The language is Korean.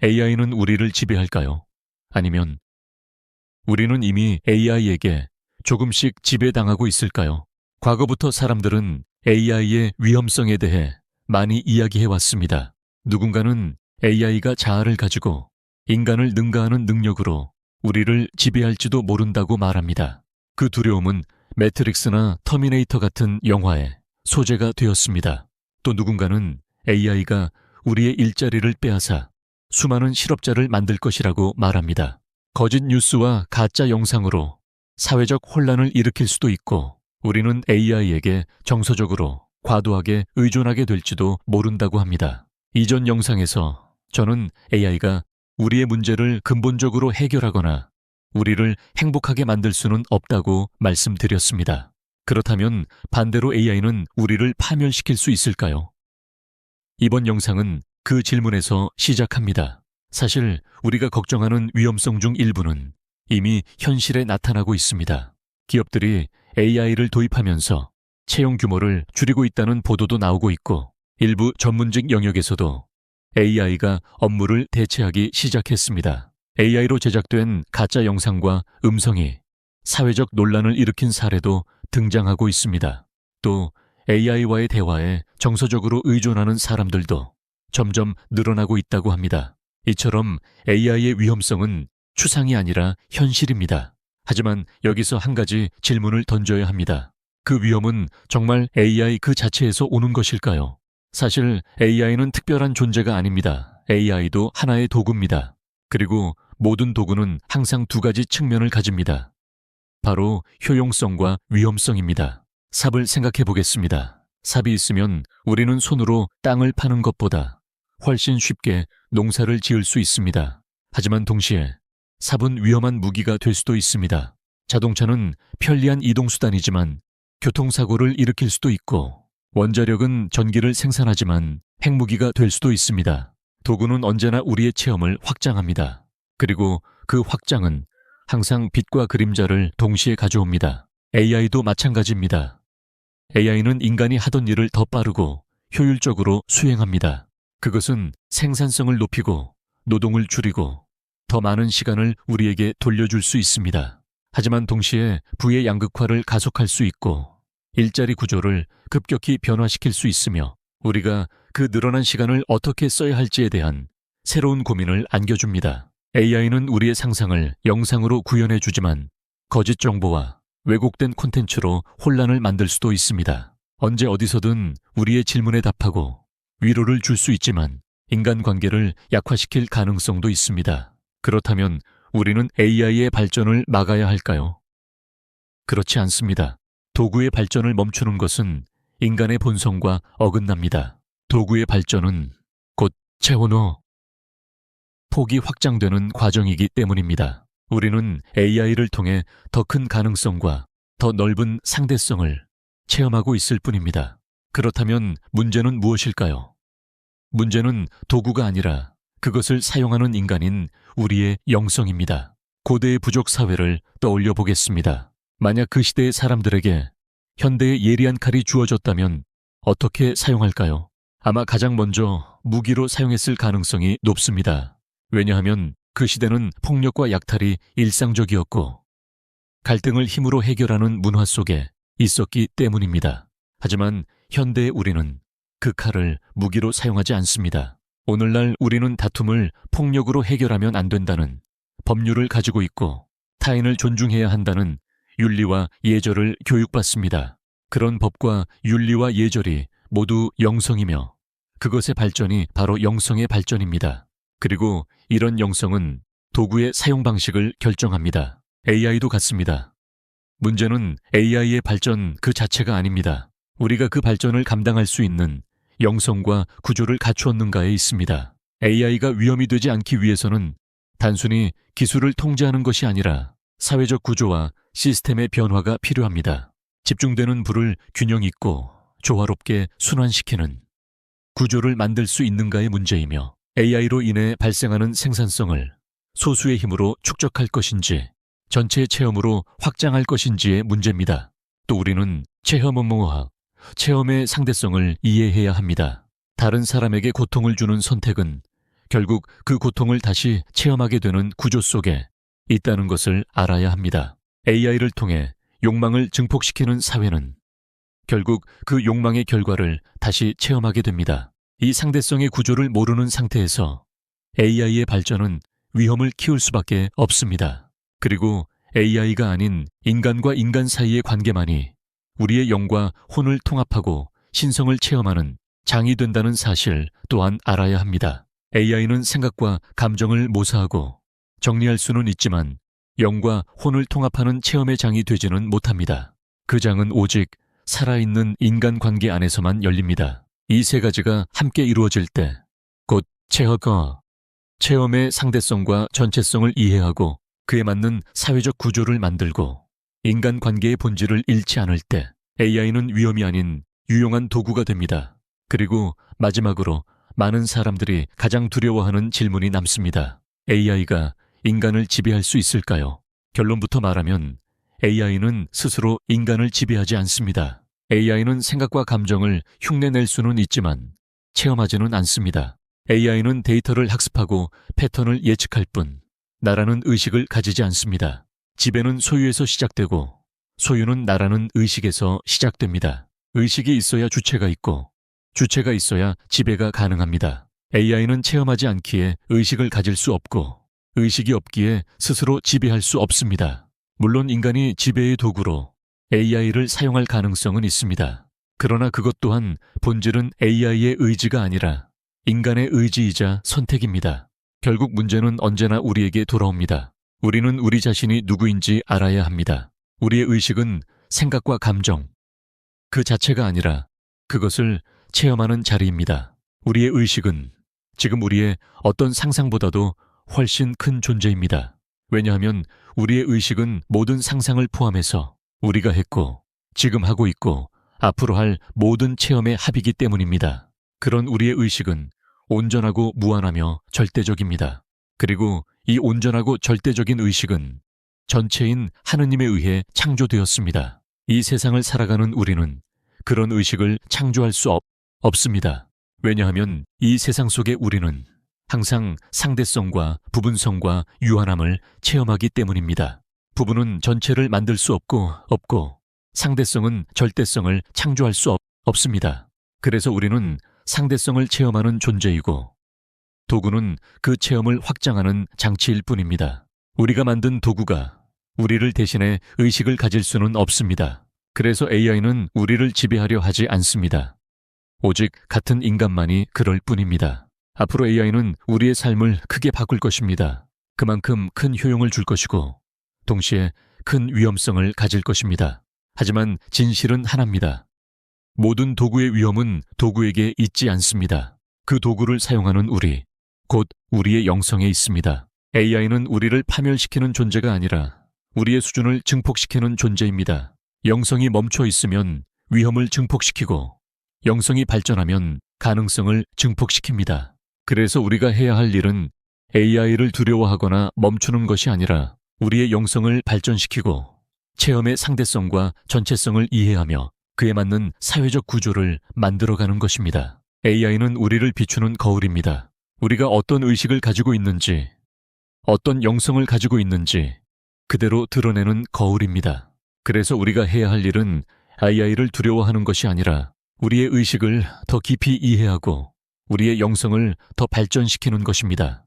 AI는 우리를 지배할까요? 아니면 우리는 이미 AI에게 조금씩 지배당하고 있을까요? 과거부터 사람들은 AI의 위험성에 대해 많이 이야기해 왔습니다. 누군가는 AI가 자아를 가지고 인간을 능가하는 능력으로 우리를 지배할지도 모른다고 말합니다. 그 두려움은 매트릭스나 터미네이터 같은 영화의 소재가 되었습니다. 또 누군가는 AI가 우리의 일자리를 빼앗아 수많은 실업자를 만들 것이라고 말합니다. 거짓 뉴스와 가짜 영상으로 사회적 혼란을 일으킬 수도 있고 우리는 AI에게 정서적으로 과도하게 의존하게 될지도 모른다고 합니다. 이전 영상에서 저는 AI가 우리의 문제를 근본적으로 해결하거나 우리를 행복하게 만들 수는 없다고 말씀드렸습니다. 그렇다면 반대로 AI는 우리를 파멸시킬 수 있을까요? 이번 영상은 그 질문에서 시작합니다. 사실 우리가 걱정하는 위험성 중 일부는 이미 현실에 나타나고 있습니다. 기업들이 AI를 도입하면서 채용 규모를 줄이고 있다는 보도도 나오고 있고 일부 전문직 영역에서도 AI가 업무를 대체하기 시작했습니다. AI로 제작된 가짜 영상과 음성이 사회적 논란을 일으킨 사례도 등장하고 있습니다. 또 AI와의 대화에 정서적으로 의존하는 사람들도 점점 늘어나고 있다고 합니다. 이처럼 AI의 위험성은 추상이 아니라 현실입니다. 하지만 여기서 한 가지 질문을 던져야 합니다. 그 위험은 정말 AI 그 자체에서 오는 것일까요? 사실 AI는 특별한 존재가 아닙니다. AI도 하나의 도구입니다. 그리고 모든 도구는 항상 두 가지 측면을 가집니다. 바로 효용성과 위험성입니다. 삽을 생각해 보겠습니다. 삽이 있으면 우리는 손으로 땅을 파는 것보다 훨씬 쉽게 농사를 지을 수 있습니다. 하지만 동시에 삽은 위험한 무기가 될 수도 있습니다. 자동차는 편리한 이동수단이지만 교통사고를 일으킬 수도 있고 원자력은 전기를 생산하지만 핵무기가 될 수도 있습니다. 도구는 언제나 우리의 체험을 확장합니다. 그리고 그 확장은 항상 빛과 그림자를 동시에 가져옵니다. AI도 마찬가지입니다. AI는 인간이 하던 일을 더 빠르고 효율적으로 수행합니다. 그것은 생산성을 높이고 노동을 줄이고 더 많은 시간을 우리에게 돌려줄 수 있습니다. 하지만 동시에 부의 양극화를 가속할 수 있고 일자리 구조를 급격히 변화시킬 수 있으며 우리가 그 늘어난 시간을 어떻게 써야 할지에 대한 새로운 고민을 안겨줍니다. AI는 우리의 상상을 영상으로 구현해주지만 거짓 정보와 왜곡된 콘텐츠로 혼란을 만들 수도 있습니다. 언제 어디서든 우리의 질문에 답하고 위로를 줄 수 있지만 인간관계를 약화시킬 가능성도 있습니다. 그렇다면 우리는 AI의 발전을 막아야 할까요? 그렇지 않습니다. 도구의 발전을 멈추는 것은 인간의 본성과 어긋납니다. 도구의 발전은 곧 채원호 폭이 확장되는 과정이기 때문입니다. 우리는 AI를 통해 더 큰 가능성과 더 넓은 상대성을 체험하고 있을 뿐입니다. 그렇다면 문제는 무엇일까요? 문제는 도구가 아니라 그것을 사용하는 인간인 우리의 영성입니다. 고대의 부족 사회를 떠올려 보겠습니다. 만약 그 시대의 사람들에게 현대의 예리한 칼이 주어졌다면 어떻게 사용할까요? 아마 가장 먼저 무기로 사용했을 가능성이 높습니다. 왜냐하면 그 시대는 폭력과 약탈이 일상적이었고 갈등을 힘으로 해결하는 문화 속에 있었기 때문입니다. 하지만 현대의 우리는 그 칼을 무기로 사용하지 않습니다. 오늘날 우리는 다툼을 폭력으로 해결하면 안 된다는 법률을 가지고 있고 타인을 존중해야 한다는 윤리와 예절을 교육받습니다. 그런 법과 윤리와 예절이 모두 영성이며 그것의 발전이 바로 영성의 발전입니다. 그리고 이런 영성은 도구의 사용 방식을 결정합니다. AI도 같습니다. 문제는 AI의 발전 그 자체가 아닙니다. 우리가 그 발전을 감당할 수 있는 영성과 구조를 갖추었는가에 있습니다. AI가 위험이 되지 않기 위해서는 단순히 기술을 통제하는 것이 아니라 사회적 구조와 시스템의 변화가 필요합니다. 집중되는 불을 균형 있고 조화롭게 순환시키는 구조를 만들 수 있는가의 문제이며 AI로 인해 발생하는 생산성을 소수의 힘으로 축적할 것인지 전체 체험으로 확장할 것인지의 문제입니다. 또 우리는 체험 업무와 체험의 상대성을 이해해야 합니다. 다른 사람에게 고통을 주는 선택은 결국 그 고통을 다시 체험하게 되는 구조 속에 있다는 것을 알아야 합니다. AI를 통해 욕망을 증폭시키는 사회는 결국 그 욕망의 결과를 다시 체험하게 됩니다. 이 상대성의 구조를 모르는 상태에서 AI의 발전은 위험을 키울 수밖에 없습니다. 그리고 AI가 아닌 인간과 인간 사이의 관계만이 우리의 영과 혼을 통합하고 신성을 체험하는 장이 된다는 사실 또한 알아야 합니다. AI는 생각과 감정을 모사하고 정리할 수는 있지만 영과 혼을 통합하는 체험의 장이 되지는 못합니다. 그 장은 오직 살아있는 인간관계 안에서만 열립니다. 이 세 가지가 함께 이루어질 때 곧 체험의 상대성과 전체성을 이해하고 그에 맞는 사회적 구조를 만들고 인간관계의 본질을 잃지 않을 때 AI는 위험이 아닌 유용한 도구가 됩니다. 그리고 마지막으로 많은 사람들이 가장 두려워하는 질문이 남습니다. AI가 인간을 지배할 수 있을까요? 결론부터 말하면 AI는 스스로 인간을 지배하지 않습니다. AI는 생각과 감정을 흉내낼 수는 있지만 체험하지는 않습니다. AI는 데이터를 학습하고 패턴을 예측할 뿐 나라는 의식을 가지지 않습니다. 지배는 소유에서 시작되고 소유는 나라는 의식에서 시작됩니다. 의식이 있어야 주체가 있고 주체가 있어야 지배가 가능합니다. AI는 체험하지 않기에 의식을 가질 수 없고 의식이 없기에 스스로 지배할 수 없습니다. 물론 인간이 지배의 도구로 AI를 사용할 가능성은 있습니다. 그러나 그것 또한 본질은 AI의 의지가 아니라 인간의 의지이자 선택입니다. 결국 문제는 언제나 우리에게 돌아옵니다. 우리는 우리 자신이 누구인지 알아야 합니다. 우리의 의식은 생각과 감정, 그 자체가 아니라 그것을 체험하는 자리입니다. 우리의 의식은 지금 우리의 어떤 상상보다도 훨씬 큰 존재입니다. 왜냐하면 우리의 의식은 모든 상상을 포함해서 우리가 했고 지금 하고 있고 앞으로 할 모든 체험의 합이기 때문입니다. 그런 우리의 의식은 온전하고 무한하며 절대적입니다. 그리고 이 온전하고 절대적인 의식은 전체인 하느님에 의해 창조되었습니다. 이 세상을 살아가는 우리는 그런 의식을 창조할 수 없습니다. 왜냐하면 이 세상 속에 우리는 항상 상대성과 부분성과 유한함을 체험하기 때문입니다. 부분은 전체를 만들 수 없고 상대성은 절대성을 창조할 수 없습니다. 그래서 우리는 상대성을 체험하는 존재이고 도구는 그 체험을 확장하는 장치일 뿐입니다. 우리가 만든 도구가 우리를 대신해 의식을 가질 수는 없습니다. 그래서 AI는 우리를 지배하려 하지 않습니다. 오직 같은 인간만이 그럴 뿐입니다. 앞으로 AI는 우리의 삶을 크게 바꿀 것입니다. 그만큼 큰 효용을 줄 것이고 동시에 큰 위험성을 가질 것입니다. 하지만 진실은 하나입니다. 모든 도구의 위험은 도구에게 있지 않습니다. 그 도구를 사용하는 우리, 곧 우리의 영성에 있습니다. AI는 우리를 파멸시키는 존재가 아니라 우리의 수준을 증폭시키는 존재입니다. 영성이 멈춰 있으면 위험을 증폭시키고 영성이 발전하면 가능성을 증폭시킵니다. 그래서 우리가 해야 할 일은 AI를 두려워하거나 멈추는 것이 아니라 우리의 영성을 발전시키고 체험의 상대성과 전체성을 이해하며 그에 맞는 사회적 구조를 만들어가는 것입니다. AI는 우리를 비추는 거울입니다. 우리가 어떤 의식을 가지고 있는지, 어떤 영성을 가지고 있는지 그대로 드러내는 거울입니다. 그래서 우리가 해야 할 일은 AI를 두려워하는 것이 아니라 우리의 의식을 더 깊이 이해하고 우리의 영성을 더 발전시키는 것입니다.